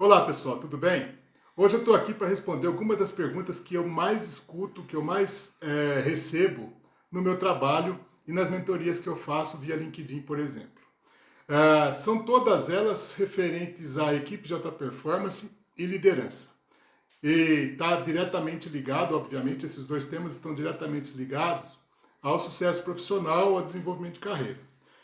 Olá pessoal, tudo bem? Hoje eu estou aqui para responder algumas das perguntas que eu mais escuto, que eu mais recebo no meu trabalho e nas mentorias que eu faço via LinkedIn, por exemplo. São todas elas referentes à equipe de alta performance e liderança. E está diretamente ligado, obviamente, esses dois temas estão diretamente ligados ao sucesso profissional, ao desenvolvimento de carreira.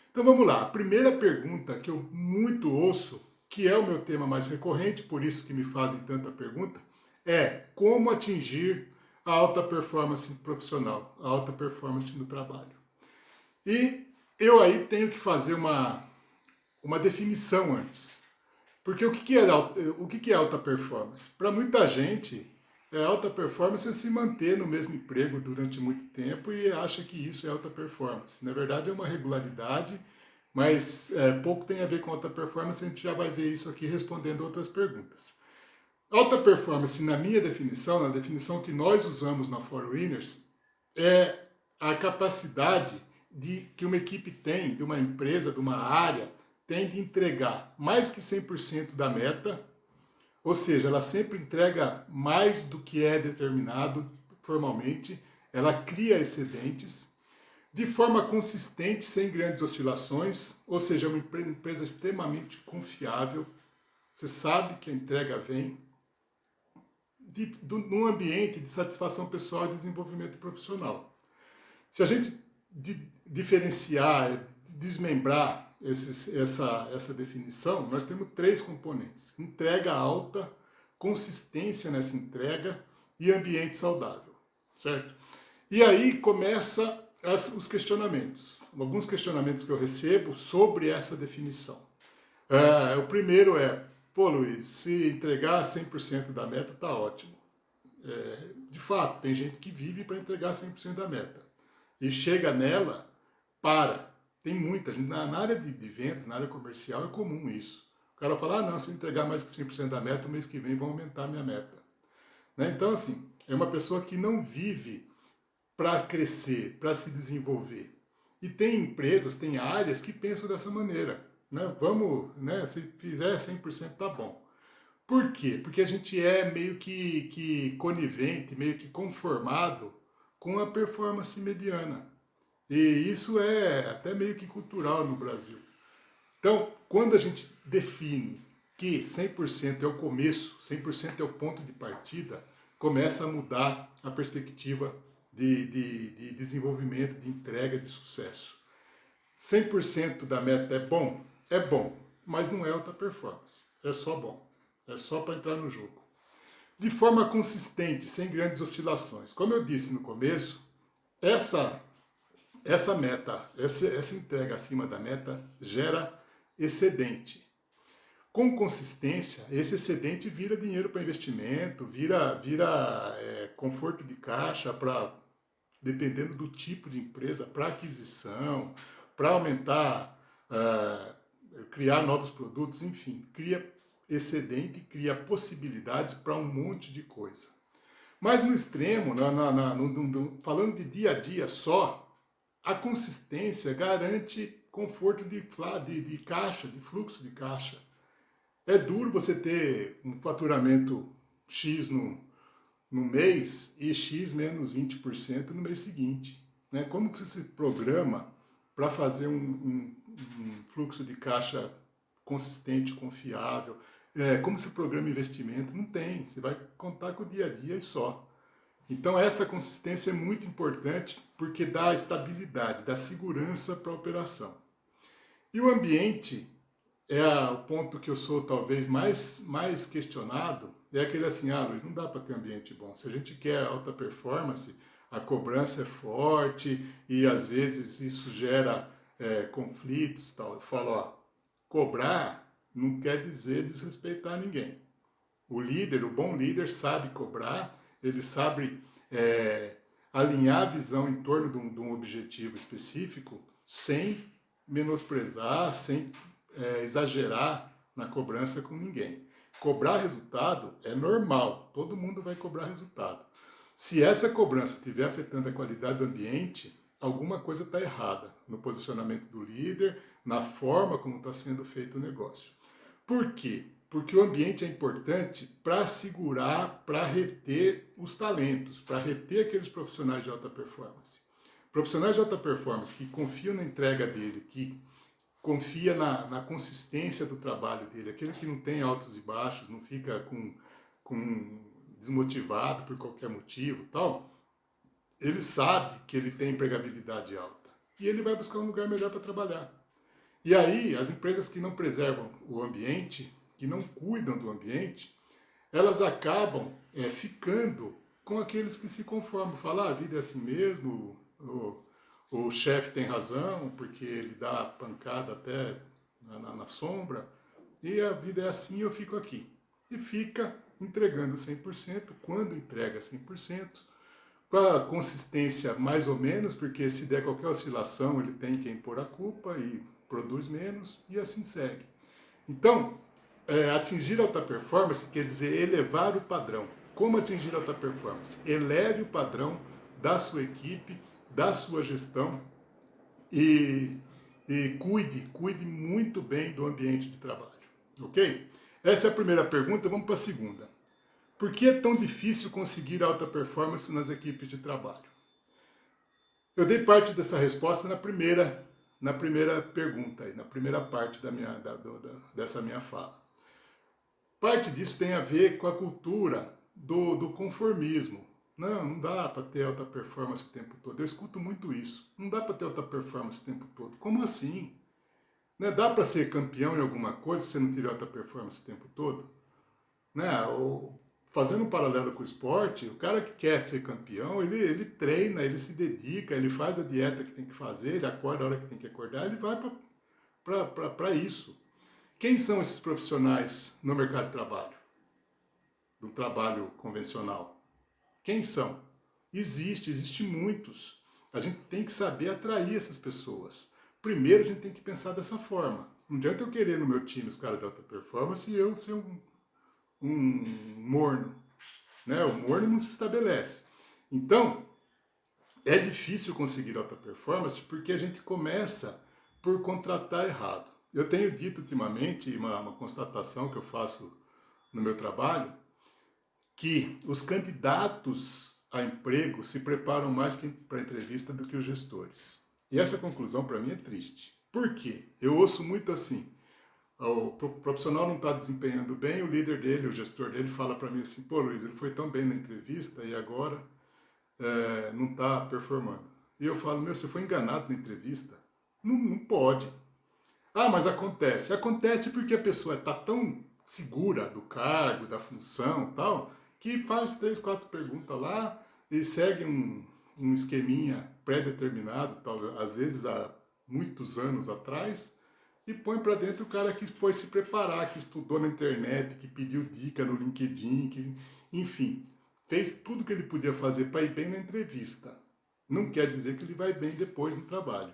Então vamos lá, a primeira pergunta que eu muito ouço, que é o meu tema mais recorrente, por isso que me fazem tanta pergunta, é como atingir a alta performance profissional, a alta performance no trabalho. E eu aí tenho que fazer uma definição antes. Porque o que é alta performance? Para muita gente, alta performance é se manter no mesmo emprego durante muito tempo e acha que isso é alta performance. Na verdade, é uma regularidade, mas pouco tem a ver com alta performance, a gente já vai ver isso aqui respondendo outras perguntas. Alta performance, na minha definição, na definição que nós usamos na ForWinners, é a capacidade que uma equipe tem, de uma empresa, de uma área, tem de entregar mais que 100% da meta, ou seja, ela sempre entrega mais do que é determinado formalmente, ela cria excedentes, de forma consistente, sem grandes oscilações, ou seja, uma empresa extremamente confiável, você sabe que a entrega vem, num ambiente de satisfação pessoal e desenvolvimento profissional. Se a gente diferenciar, desmembrar essa definição, nós temos três componentes: entrega alta, consistência nessa entrega e ambiente saudável, certo? E aí começa os questionamentos, alguns questionamentos que eu recebo sobre essa definição. O primeiro é, pô Luiz, se entregar 100% da meta tá ótimo. De fato, tem gente que vive para entregar 100% da meta. E chega nela, para. Tem muita gente. Na área de vendas, na área comercial, é comum isso. O cara fala, não, se eu entregar mais que 100% da meta, o mês que vem vão aumentar a minha meta. Né? Então, assim, é uma pessoa que não vive para crescer, para se desenvolver. E tem empresas, tem áreas que pensam dessa maneira. Né? Vamos, né, se fizer 100% tá bom. Por quê? Porque a gente é meio que conivente, meio que conformado com a performance mediana. E isso é até meio que cultural no Brasil. Então, quando a gente define que 100% é o começo, 100% é o ponto de partida, começa a mudar a perspectiva de desenvolvimento, de entrega, de sucesso. 100% da meta é bom, mas não é alta performance, é só bom, é só para entrar no jogo. De forma consistente, sem grandes oscilações. Como eu disse no começo, essa meta, essa entrega acima da meta gera excedente. Com consistência, esse excedente vira dinheiro para investimento, vira conforto de caixa para, dependendo do tipo de empresa, para aquisição, para aumentar, criar novos produtos, enfim, cria excedente, cria possibilidades para um monte de coisa. Mas no extremo, falando de dia a dia só, a consistência garante conforto de caixa, de fluxo de caixa. É duro você ter um faturamento X no mês e X menos 20% no mês seguinte. Né? Como que você se programa para fazer um fluxo de caixa consistente, confiável? Como se programa investimento? Não tem. Você vai contar com o dia a dia e só. Então essa consistência é muito importante porque dá estabilidade, dá segurança para a operação. E o ambiente o ponto que eu sou talvez mais questionado, é aquele assim, Luiz, não dá para ter um ambiente bom. Se a gente quer alta performance, a cobrança é forte e às vezes isso gera conflitos. Tal. Eu falo, cobrar não quer dizer desrespeitar ninguém. O bom líder sabe cobrar, ele sabe alinhar a visão em torno de um objetivo específico sem menosprezar, sem exagerar na cobrança com ninguém. Cobrar resultado é normal, todo mundo vai cobrar resultado. Se essa cobrança estiver afetando a qualidade do ambiente, alguma coisa está errada no posicionamento do líder, na forma como está sendo feito o negócio. Por quê? Porque o ambiente é importante para segurar, para reter os talentos, para reter aqueles profissionais de alta performance. Profissionais de alta performance que confiam na entrega dele, que confia na consistência do trabalho dele, aquele que não tem altos e baixos, não fica com desmotivado por qualquer motivo, tal, ele sabe que ele tem empregabilidade alta e ele vai buscar um lugar melhor para trabalhar. E aí, as empresas que não preservam o ambiente, que não cuidam do ambiente, elas acabam ficando com aqueles que se conformam. Falar, a vida é assim mesmo, o chefe tem razão, porque ele dá pancada até na sombra, e a vida é assim, eu fico aqui. E fica entregando 100%, quando entrega 100%, com a consistência mais ou menos, porque se der qualquer oscilação, ele tem que impor a culpa e produz menos, e assim segue. Então, atingir alta performance quer dizer elevar o padrão. Como atingir alta performance? Eleve o padrão da sua equipe, da sua gestão e cuide muito bem do ambiente de trabalho. Ok? Essa é a primeira pergunta, vamos para a segunda. Por que é tão difícil conseguir alta performance nas equipes de trabalho? Eu dei parte dessa resposta na primeira pergunta, na primeira parte dessa minha fala. Parte disso tem a ver com a cultura do conformismo. Não dá para ter alta performance o tempo todo. Eu escuto muito isso. Não dá para ter alta performance o tempo todo. Como assim? Né? Dá para ser campeão em alguma coisa se você não tiver alta performance o tempo todo? Né? Fazendo um paralelo com o esporte, o cara que quer ser campeão, ele treina, ele se dedica, ele faz a dieta que tem que fazer, ele acorda a hora que tem que acordar, ele vai para isso. Quem são esses profissionais no mercado de trabalho? Do trabalho convencional? Quem são? Existe muitos. A gente tem que saber atrair essas pessoas. Primeiro a gente tem que pensar dessa forma. Não adianta eu querer no meu time os caras de alta performance e eu ser um morno. Né? O morno não se estabelece. Então, é difícil conseguir alta performance porque a gente começa por contratar errado. Eu tenho dito ultimamente, uma constatação que eu faço no meu trabalho, que os candidatos a emprego se preparam mais para a entrevista do que os gestores. E essa conclusão para mim é triste. Por quê? Eu ouço muito assim, o profissional não está desempenhando bem, o líder dele, o gestor dele fala para mim assim, pô Luiz, ele foi tão bem na entrevista e agora não está performando. E eu falo, você foi enganado na entrevista? Não pode. Ah, mas acontece. Acontece porque a pessoa está tão segura do cargo, da função tal, que faz 3, 4 perguntas lá e segue um esqueminha pré-determinado, às vezes há muitos anos atrás, e põe para dentro o cara que foi se preparar, que estudou na internet, que pediu dica no LinkedIn, que, enfim, fez tudo que ele podia fazer para ir bem na entrevista. Não quer dizer que ele vai bem depois no trabalho.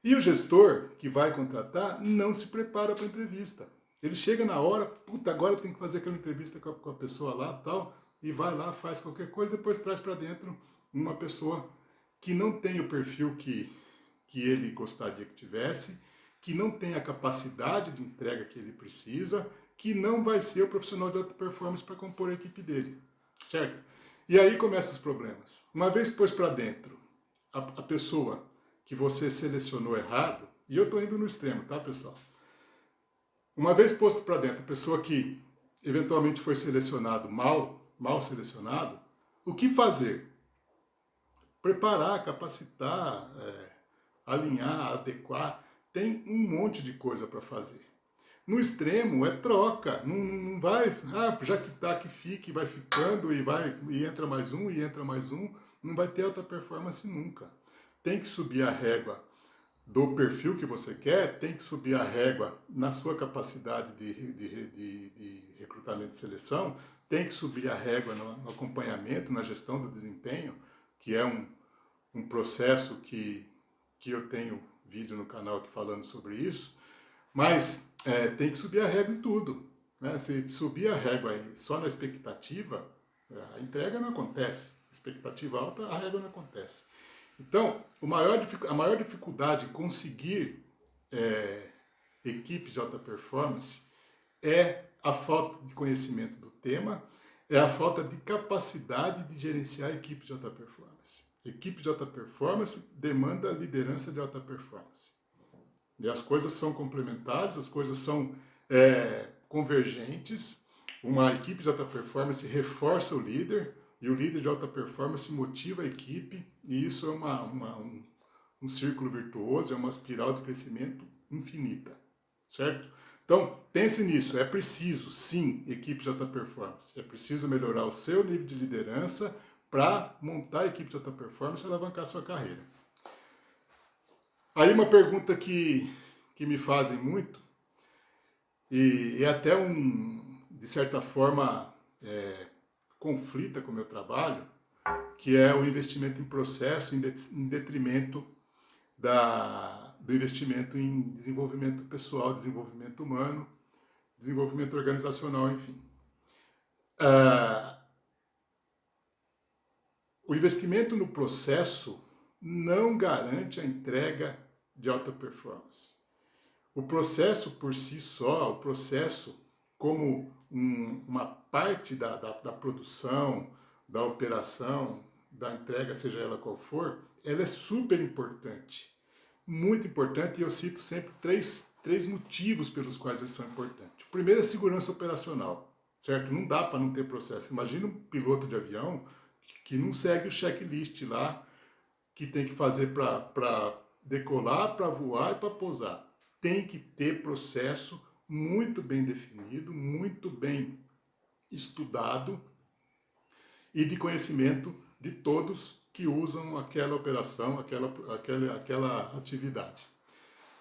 E o gestor que vai contratar não se prepara para a entrevista. Ele chega na hora, puta, agora tem que fazer aquela entrevista com a pessoa lá tal, e vai lá, faz qualquer coisa, depois traz para dentro uma pessoa que não tem o perfil que ele gostaria que tivesse, que não tem a capacidade de entrega que ele precisa, que não vai ser o profissional de alta performance para compor a equipe dele, certo? E aí começam os problemas. Uma vez pôs para dentro a pessoa que você selecionou errado, e eu estou indo no extremo, tá, pessoal? Uma vez posto para dentro a pessoa que eventualmente foi selecionado mal selecionado, o que fazer? Preparar, capacitar, alinhar, adequar, tem um monte de coisa para fazer. No extremo é troca, não vai, já que tá, que fique, vai ficando e entra mais um, não vai ter alta performance nunca. Tem que subir a régua do perfil que você quer, tem que subir a régua na sua capacidade de recrutamento e seleção, tem que subir a régua no acompanhamento, na gestão do desempenho, que é um processo que eu tenho vídeo no canal aqui falando sobre isso, mas tem que subir a régua em tudo. Né? Se subir a régua só na expectativa, a entrega não acontece. Expectativa alta, a régua não acontece. Então, a maior dificuldade de conseguir equipe de alta performance é a falta de conhecimento do tema, é a falta de capacidade de gerenciar a equipe de alta performance. Equipe de alta performance demanda liderança de alta performance. E as coisas são complementares, as coisas são convergentes. Uma equipe de alta performance reforça o líder, e o líder de alta performance motiva a equipe, e isso é um círculo virtuoso, é uma espiral de crescimento infinita, certo? Então, pense nisso, é preciso, sim, equipe de alta performance, é preciso melhorar o seu nível de liderança para montar a equipe de alta performance e alavancar a sua carreira. Aí uma pergunta que me fazem muito, e é até de certa forma, conflita com o meu trabalho, que é o investimento em processo em detrimento do investimento em desenvolvimento pessoal, desenvolvimento humano, desenvolvimento organizacional, enfim. O investimento no processo não garante a entrega de alta performance. O processo por si só, o processo como uma parte da produção, da operação, da entrega, seja ela qual for, ela é super importante. Muito importante, e eu cito sempre três motivos pelos quais eles são importantes. O primeiro é a segurança operacional, certo? Não dá para não ter processo. Imagina um piloto de avião que não segue o checklist lá, que tem que fazer para decolar, para voar e para pousar. Tem que ter processo muito bem definido, muito bem estudado e de conhecimento de todos que usam aquela operação, aquela atividade.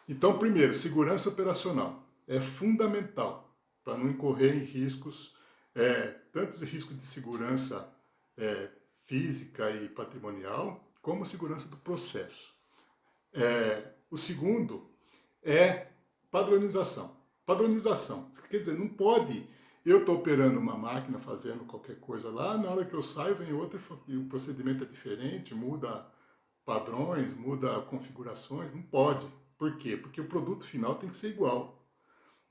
Então, primeiro, segurança operacional é fundamental para não incorrer em riscos, tanto de risco de segurança física e patrimonial, como segurança do processo. O segundo é padronização. Padronização, quer dizer, não pode, eu estou operando uma máquina, fazendo qualquer coisa lá, na hora que eu saio vem outra e o procedimento é diferente, muda padrões, muda configurações, não pode. Por quê? Porque o produto final tem que ser igual.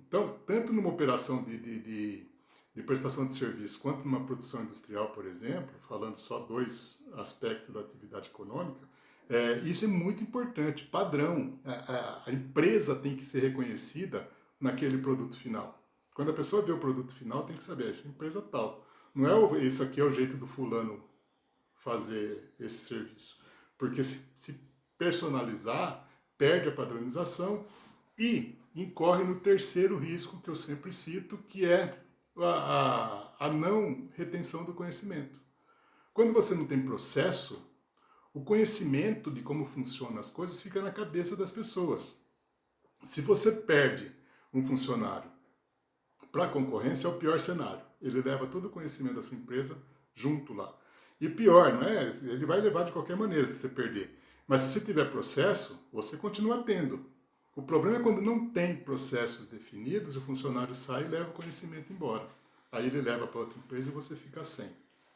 Então, tanto numa operação de prestação de serviço, quanto numa produção industrial, por exemplo, falando só dois aspectos da atividade econômica, isso é muito importante, padrão. A empresa tem que ser reconhecida naquele produto final. Quando a pessoa vê o produto final, tem que saber, essa empresa tal. Não é isso aqui é o jeito do fulano fazer esse serviço. Porque se personalizar, perde a padronização e incorre no terceiro risco que eu sempre cito, que é a não retenção do conhecimento. Quando você não tem processo, o conhecimento de como funcionam as coisas fica na cabeça das pessoas. Se você perde um funcionário para a concorrência, é o pior cenário. Ele leva todo o conhecimento da sua empresa junto lá. E pior, né? Ele vai levar de qualquer maneira se você perder. Mas se você tiver processo, você continua tendo. O problema é quando não tem processos definidos, o funcionário sai e leva o conhecimento embora. Aí ele leva para outra empresa e você fica sem.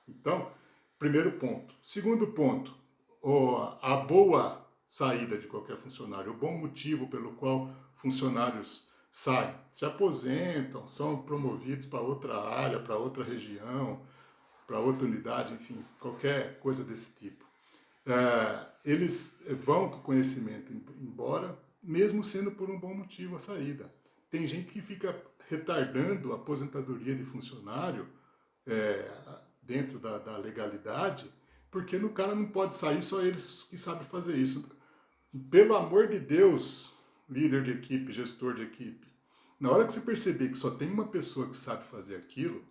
Então, primeiro ponto. Segundo ponto, a boa saída de qualquer funcionário, o bom motivo pelo qual funcionários saem, se aposentam, são promovidos para outra área, para outra região, para outra unidade, enfim, qualquer coisa desse tipo. Eles vão com o conhecimento embora, mesmo sendo por um bom motivo a saída. Tem gente que fica retardando a aposentadoria de funcionário dentro da legalidade, porque o cara não pode sair, só eles que sabem fazer isso. Pelo amor de Deus, líder de equipe, gestor de equipe, na hora que você perceber que só tem uma pessoa que sabe fazer aquilo,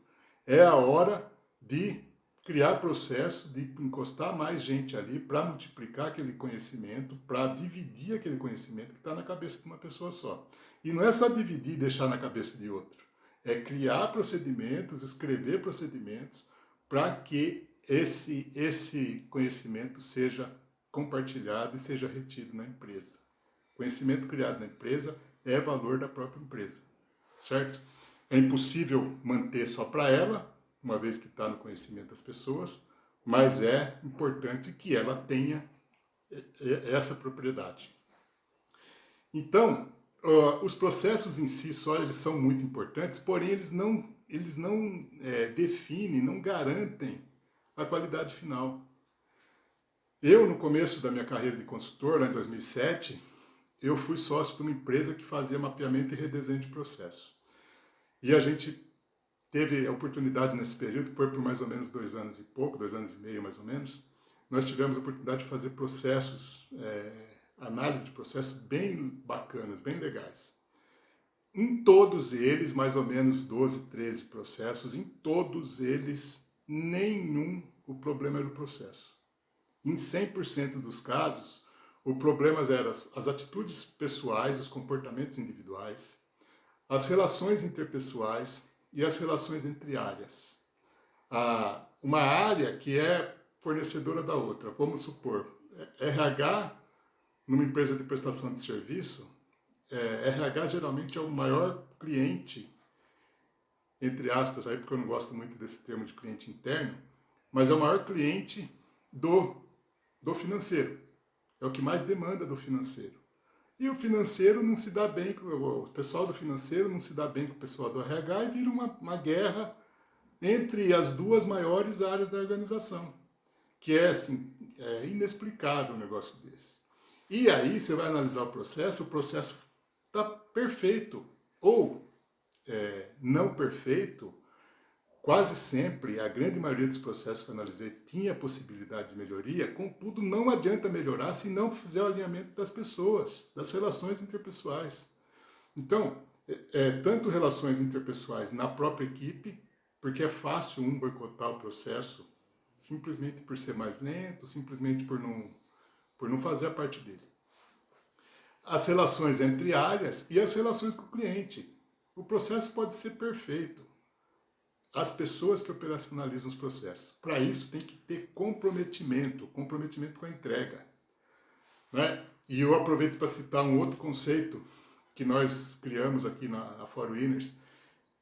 é a hora de criar processo, de encostar mais gente ali para multiplicar aquele conhecimento, para dividir aquele conhecimento que está na cabeça de uma pessoa só. E não é só dividir e deixar na cabeça de outro. É criar procedimentos, escrever procedimentos para que esse conhecimento seja compartilhado e seja retido na empresa. Conhecimento criado na empresa é valor da própria empresa, certo? É impossível manter só para ela, uma vez que está no conhecimento das pessoas, mas é importante que ela tenha essa propriedade. Então, Os processos em si só eles são muito importantes, porém eles não definem, não garantem a qualidade final. Eu, no começo da minha carreira de consultor, lá em 2007, eu fui sócio de uma empresa que fazia mapeamento e redesenho de processo. E a gente teve a oportunidade nesse período, por mais ou menos 2 anos e pouco, 2 anos e meio mais ou menos, nós tivemos a oportunidade de fazer processos, análise de processos bem bacanas, bem legais. Em todos eles, mais ou menos 12, 13 processos, em todos eles, nenhum o problema era o processo. Em 100% dos casos, o problema era as atitudes pessoais, os comportamentos individuais, as relações interpessoais e as relações entre áreas. Uma área que é fornecedora da outra, vamos supor, RH, numa empresa de prestação de serviço, RH geralmente é o maior cliente, entre aspas, aí porque eu não gosto muito desse termo de cliente interno, mas é o maior cliente do financeiro. É o que mais demanda do financeiro. E o financeiro não se dá bem, o pessoal do financeiro não se dá bem com o pessoal do RH e vira uma guerra entre as duas maiores áreas da organização, que é assim, inexplicável um negócio desse. E aí você vai analisar o processo está perfeito ou não perfeito. Quase sempre, a grande maioria dos processos que eu analisei tinha possibilidade de melhoria, contudo, não adianta melhorar se não fizer o alinhamento das pessoas, das relações interpessoais. Então, tanto relações interpessoais na própria equipe, porque é fácil um boicotar o processo simplesmente por ser mais lento, simplesmente por não fazer a parte dele. As relações entre áreas e as relações com o cliente. O processo pode ser perfeito. As pessoas que operacionalizam os processos. Para isso tem que ter comprometimento com a entrega. Né? E eu aproveito para citar um outro conceito que nós criamos aqui na ForWinners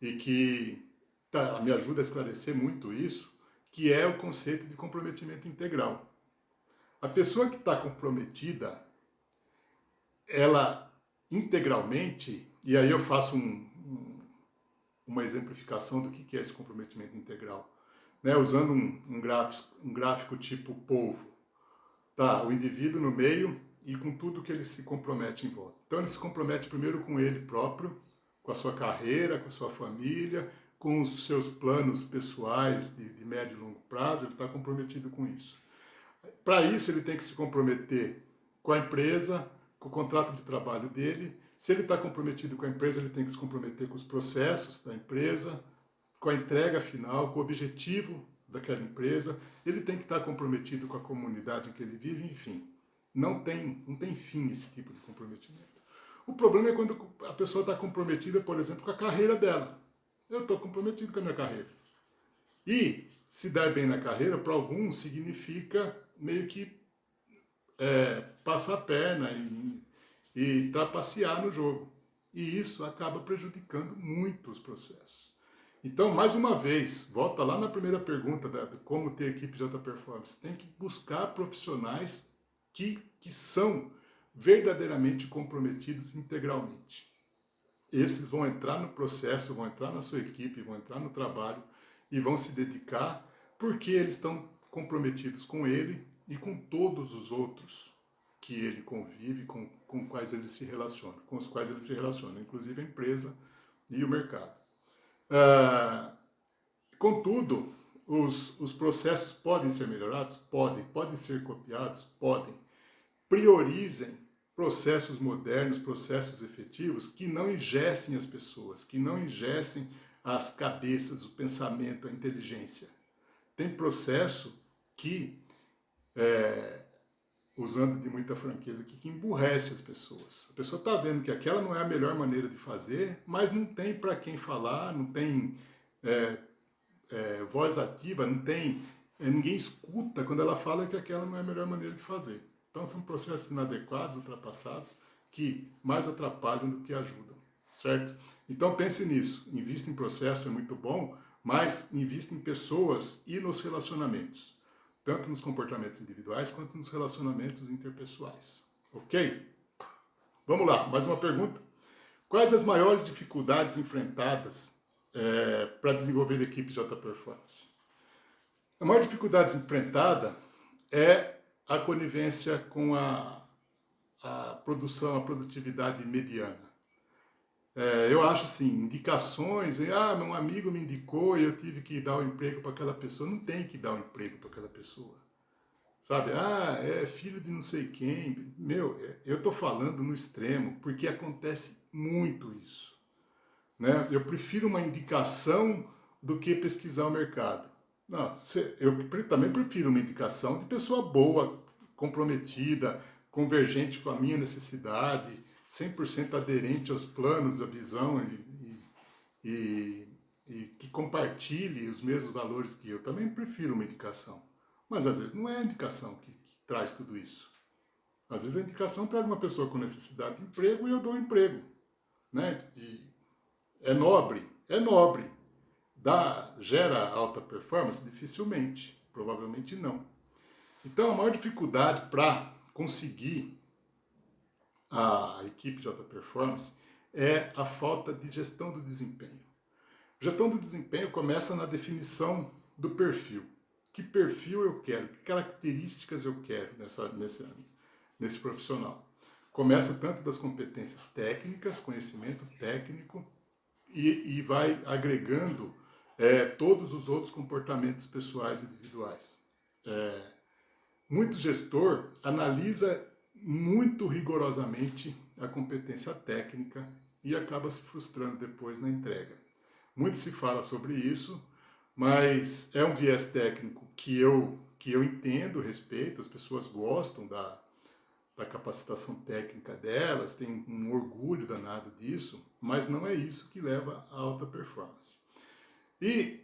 e que me ajuda a esclarecer muito isso, que é o conceito de comprometimento integral. A pessoa que está comprometida, ela integralmente, e aí eu faço uma exemplificação do que é esse comprometimento integral, né? Usando um gráfico tipo polvo. Tá, o indivíduo no meio e com tudo que ele se compromete em volta. Então ele se compromete primeiro com ele próprio, com a sua carreira, com a sua família, com os seus planos pessoais de médio e longo prazo, ele está comprometido com isso. Para isso ele tem que se comprometer com a empresa, com o contrato de trabalho dele. Se ele está comprometido com a empresa, ele tem que se comprometer com os processos da empresa, com a entrega final, com o objetivo daquela empresa. Ele tem que estar comprometido com a comunidade em que ele vive, enfim. Não tem fim esse tipo de comprometimento. O problema é quando a pessoa está comprometida, por exemplo, com a carreira dela. Eu estou comprometido com a minha carreira. E se dar bem na carreira, para alguns, significa meio que passar a perna e trapacear no jogo. E isso acaba prejudicando muito os processos. Então, mais uma vez, volta lá na primeira pergunta de como ter equipe de alta performance. Tem que buscar profissionais que são verdadeiramente comprometidos integralmente. Esses vão entrar no processo, vão entrar na sua equipe, vão entrar no trabalho e vão se dedicar porque eles estão comprometidos com ele e com todos os outros que ele convive, com os quais ele se relaciona, inclusive a empresa e o mercado. Contudo, os processos podem ser melhorados? Podem ser copiados? Podem. Priorizem processos modernos, processos efetivos que não engessem as pessoas, que não engessem as cabeças, o pensamento, a inteligência. Tem processo que, usando de muita franqueza aqui, que emburrece as pessoas. A pessoa está vendo que aquela não é a melhor maneira de fazer, mas não tem para quem falar, não tem voz ativa, não tem ninguém escuta quando ela fala que aquela não é a melhor maneira de fazer. Então são processos inadequados, ultrapassados, que mais atrapalham do que ajudam, certo? Então pense nisso, invista em processo, é muito bom, mas invista em pessoas e nos relacionamentos, tanto nos comportamentos individuais quanto nos relacionamentos interpessoais, ok? Vamos lá, mais uma pergunta. Quais as maiores dificuldades enfrentadas para desenvolver equipes de alta performance? A maior dificuldade enfrentada é a conivência com a produção, a produtividade mediana. Eu acho assim, indicações, meu amigo me indicou e eu tive que dar o emprego para aquela pessoa. Não tem que dar o emprego para aquela pessoa. Sabe? É filho de não sei quem. Meu, eu estou falando no extremo, porque acontece muito isso. Né? Eu prefiro uma indicação do que pesquisar o mercado. Não, eu também prefiro uma indicação de pessoa boa, comprometida, convergente com a minha necessidade, 100% aderente aos planos, à visão e que compartilhe os mesmos valores que eu. Também prefiro uma indicação. Mas às vezes não é a indicação que traz tudo isso. Às vezes a indicação traz uma pessoa com necessidade de emprego e eu dou um emprego. Né? E é nobre. Gera alta performance? Dificilmente. Provavelmente não. Então a maior dificuldade para conseguir a equipe de alta performance é a falta de gestão do desempenho. Gestão do desempenho começa na definição do perfil. Que perfil eu quero? Que características eu quero nesse profissional? Começa tanto das competências técnicas, conhecimento técnico, e vai agregando todos os outros comportamentos pessoais e individuais. Muito gestor analisa muito rigorosamente a competência técnica e acaba se frustrando depois na entrega. Muito se fala sobre isso, mas é um viés técnico que eu entendo, respeito, as pessoas gostam da capacitação técnica delas, têm um orgulho danado disso, mas não é isso que leva à alta performance. E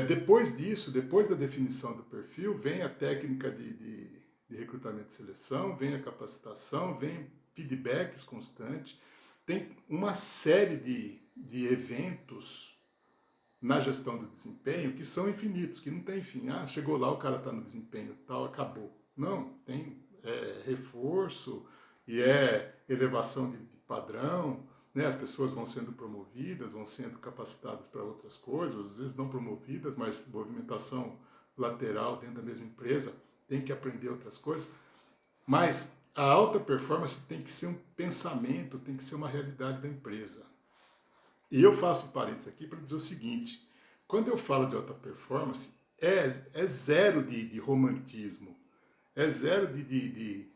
depois disso, depois da definição do perfil, vem a técnica de recrutamento e seleção, vem a capacitação, vem feedbacks constantes, tem uma série de eventos na gestão do desempenho que são infinitos, que não tem fim. Chegou lá, o cara está no desempenho tal, acabou. Não, tem reforço e elevação de padrão, né? As pessoas vão sendo promovidas, vão sendo capacitadas para outras coisas, às vezes não promovidas, mas movimentação lateral dentro da mesma empresa, tem que aprender outras coisas. Mas a alta performance tem que ser um pensamento, tem que ser uma realidade da empresa. E eu faço parênteses aqui para dizer o seguinte, quando eu falo de alta performance, é zero de romantismo, é zero de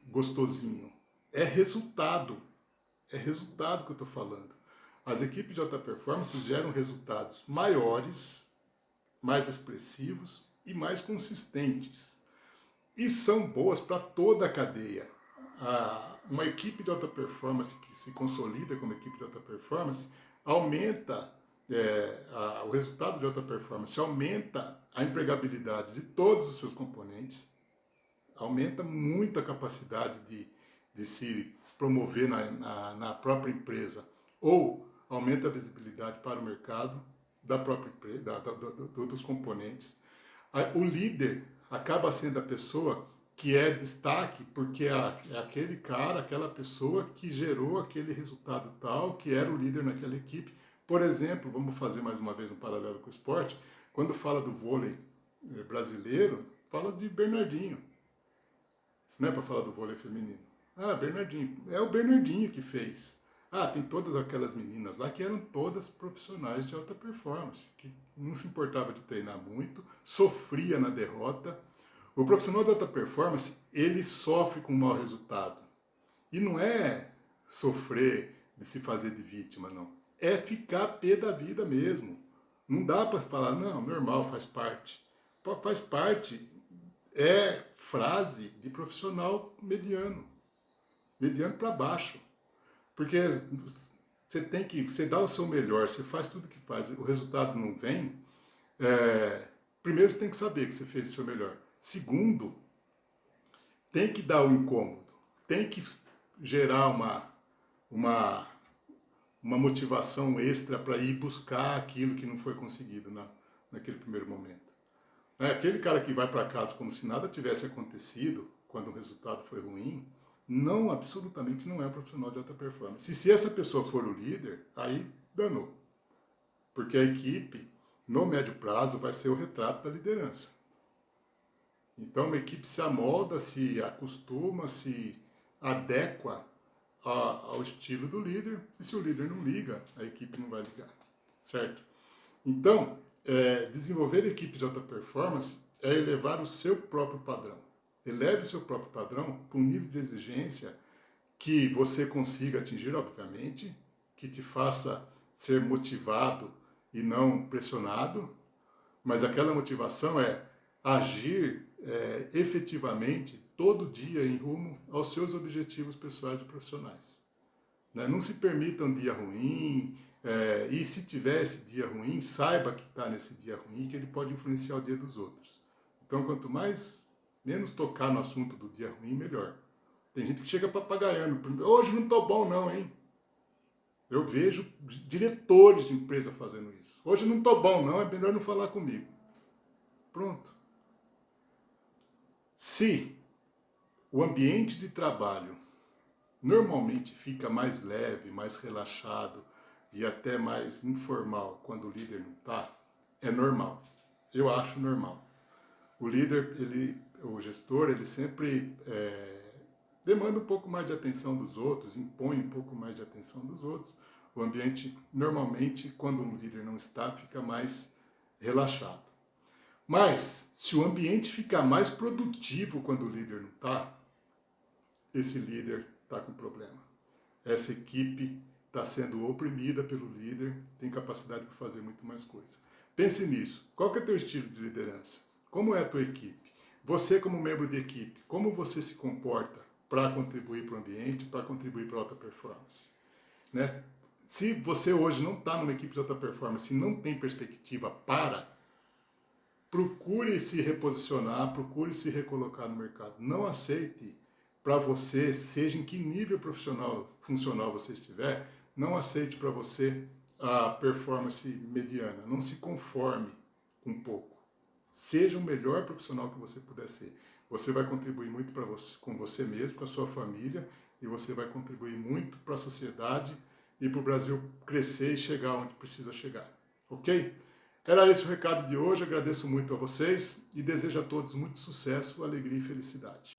gostosinho, é resultado que eu estou falando. As equipes de alta performance geram resultados maiores, mais expressivos e mais consistentes. E são boas para toda a cadeia. Uma equipe de alta performance que se consolida como equipe de alta performance aumenta o resultado de alta performance, aumenta a empregabilidade de todos os seus componentes, aumenta muito a capacidade de se promover na própria empresa ou aumenta a visibilidade para o mercado da própria empresa, dos componentes. O líder acaba sendo a pessoa que é destaque porque é aquele cara, aquela pessoa que gerou aquele resultado tal, que era o líder naquela equipe. Por exemplo, vamos fazer mais uma vez um paralelo com o esporte, quando fala do vôlei brasileiro, fala de Bernardinho, não é para falar do vôlei feminino. Bernardinho, é o Bernardinho que fez. Tem todas aquelas meninas lá que eram todas profissionais de alta performance, que não se importava de treinar muito, sofria na derrota. O profissional de alta performance, ele sofre com um mau resultado. E não é sofrer de se fazer de vítima, não. É ficar pé da vida mesmo. Não dá para falar, não, normal, faz parte. Faz parte é frase de profissional mediano. Mediano para baixo. Porque você dá o seu melhor, você faz tudo que faz, o resultado não vem. Primeiro você tem que saber que você fez o seu melhor. Segundo, tem que dar o incômodo, tem que gerar uma motivação extra para ir buscar aquilo que não foi conseguido naquele primeiro momento. Aquele cara que vai para casa como se nada tivesse acontecido, quando o resultado foi ruim, não, absolutamente não é um profissional de alta performance. E se essa pessoa for o líder, aí danou. Porque a equipe, no médio prazo, vai ser o retrato da liderança. Então, uma equipe se amolda, se acostuma, se adequa ao estilo do líder, e se o líder não liga, a equipe não vai ligar, certo? Então, desenvolver equipe de alta performance é elevar o seu próprio padrão. Eleve o seu próprio padrão para um nível de exigência que você consiga atingir, obviamente, que te faça ser motivado e não pressionado, mas aquela motivação é agir efetivamente todo dia em rumo aos seus objetivos pessoais e profissionais. Né? Não se permita um dia ruim, e se tiver esse dia ruim, saiba que está nesse dia ruim, que ele pode influenciar o dia dos outros. Então, quanto menos tocar no assunto do dia ruim, melhor. Tem gente que chega papagaiando, hoje não estou bom não, hein? Eu vejo diretores de empresa fazendo isso. Hoje não estou bom não, é melhor não falar comigo. Pronto. Se o ambiente de trabalho normalmente fica mais leve, mais relaxado e até mais informal quando o líder não está, é normal. Eu acho normal. O líder, o gestor, ele sempre demanda um pouco mais de atenção dos outros, impõe um pouco mais de atenção dos outros. O ambiente, normalmente, quando um líder não está, fica mais relaxado. Mas, se o ambiente ficar mais produtivo quando o líder não está, esse líder está com problema. Essa equipe está sendo oprimida pelo líder, tem capacidade para fazer muito mais coisa. Pense nisso. Qual que é o teu estilo de liderança? Como é a tua equipe? Você como membro de equipe, como você se comporta para contribuir para o ambiente, para contribuir para a alta performance? Né? Se você hoje não está numa equipe de alta performance e não tem perspectiva procure se reposicionar, procure se recolocar no mercado. Não aceite para você, seja em que nível funcional você estiver, não aceite para você a performance mediana. Não se conforme com pouco. Seja o melhor profissional que você puder ser. Você vai contribuir muito com você mesmo, com a sua família, e você vai contribuir muito para a sociedade e para o Brasil crescer e chegar onde precisa chegar. Ok? Era esse o recado de hoje. Agradeço muito a vocês e desejo a todos muito sucesso, alegria e felicidade.